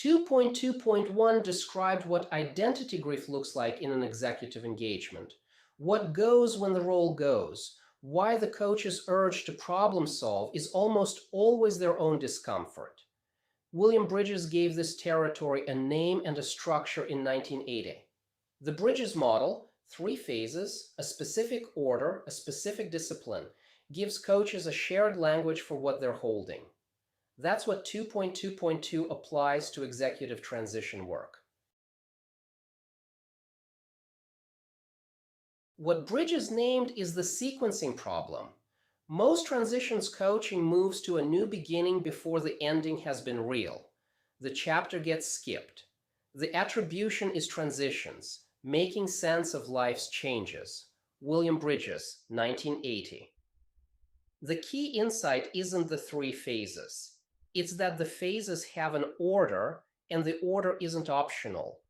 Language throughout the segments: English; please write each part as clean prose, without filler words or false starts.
2.2.1 described what identity grief looks like in an executive engagement, what goes when the role goes, why the coach's urge to problem solve is almost always their own discomfort. William Bridges gave this territory a name and a structure in 1980. The Bridges model, 3 phases, a specific order, a specific discipline, gives coaches a shared language for what they're holding. That's what 2.2.2 applies to executive transition work. What Bridges named is the sequencing problem. Most transitions coaching moves to a new beginning before the ending has been real. The chapter gets skipped. The attribution is transitions, making sense of life's changes. William Bridges, 1980. The key insight isn't the 3 phases. It's that the phases have an order, and the order isn't optional.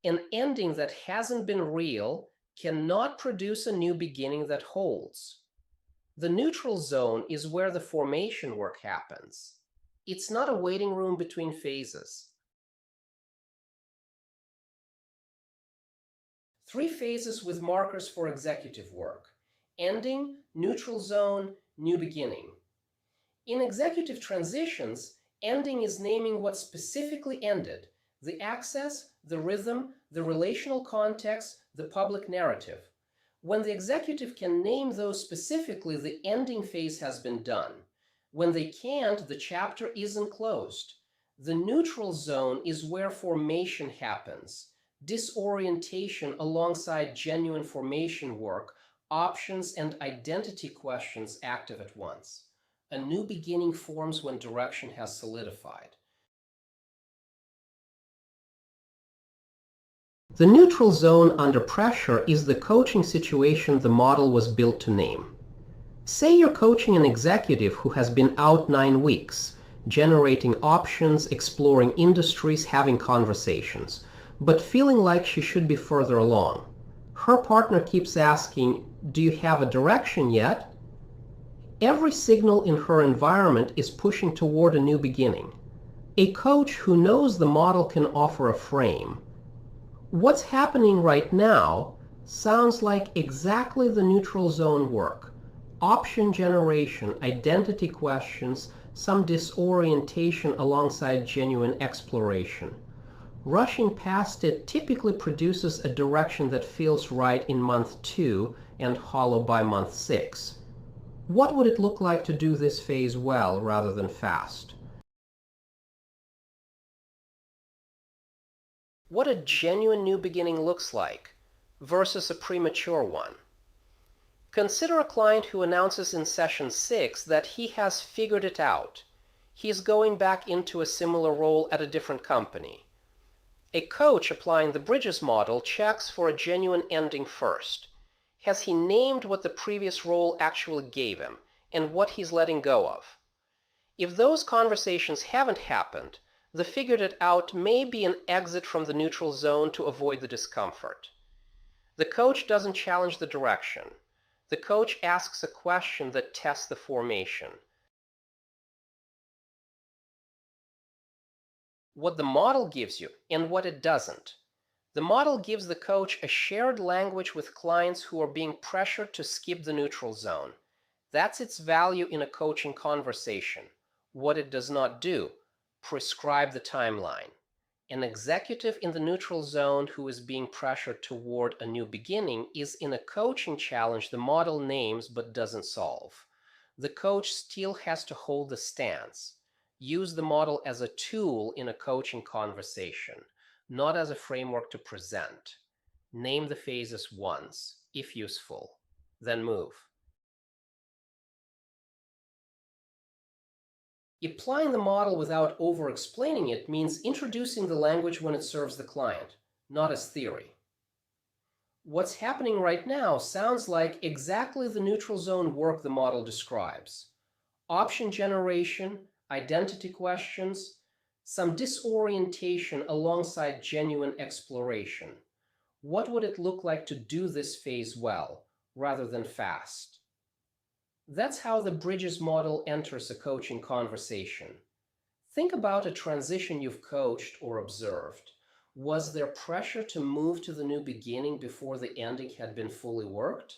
An ending that hasn't been real cannot produce a new beginning that holds. The neutral zone is where the formation work happens. It's not a waiting room between phases. 3 phases with markers for executive work: ending, neutral zone, new beginning. In executive transitions, ending is naming what specifically ended: the access, the rhythm, the relational context, the public narrative. When the executive can name those specifically, the ending phase has been done. When they can't, the chapter isn't closed. The neutral zone is where formation happens. Disorientation alongside genuine formation work, options and identity questions active at once. A new beginning forms when direction has solidified. The neutral zone under pressure is the coaching situation the model was built to name. Say you're coaching an executive who has been out 9 weeks, generating options, exploring industries, having conversations, but feeling like she should be further along. Her partner keeps asking, "Do you have a direction yet?" Every signal in her environment is pushing toward a new beginning. A coach who knows the model can offer a frame. What's happening right now sounds like exactly the neutral zone work. Option generation, identity questions, some disorientation alongside genuine exploration. Rushing past it typically produces a direction that feels right in month 2 and hollow by month 6. What would it look like to do this phase well rather than fast? What a genuine new beginning looks like versus a premature one. Consider a client who announces in session 6 that he has figured it out. He's going back into a similar role at a different company. A coach applying the Bridges model checks for a genuine ending first. Has he named what the previous role actually gave him and what he's letting go of? If those conversations haven't happened, the figured it out may be an exit from the neutral zone to avoid the discomfort. The coach doesn't challenge the direction. The coach asks a question that tests the formation. What the model gives you and what it doesn't. The model gives the coach a shared language with clients who are being pressured to skip the neutral zone. That's its value in a coaching conversation. What it does not do: prescribe the timeline. An executive in the neutral zone who is being pressured toward a new beginning is in a coaching challenge the model names but doesn't solve. The coach still has to hold the stance. Use the model as a tool in a coaching conversation, not as a framework to present. Name the phases once, if useful, then move. Applying the model without over-explaining it means introducing the language when it serves the client, not as theory. What's happening right now sounds like exactly the neutral zone work the model describes. Option generation, identity questions, some disorientation alongside genuine exploration. What would it look like to do this phase well, rather than fast? That's how the Bridges model enters a coaching conversation. Think about a transition you've coached or observed. Was there pressure to move to the new beginning before the ending had been fully worked?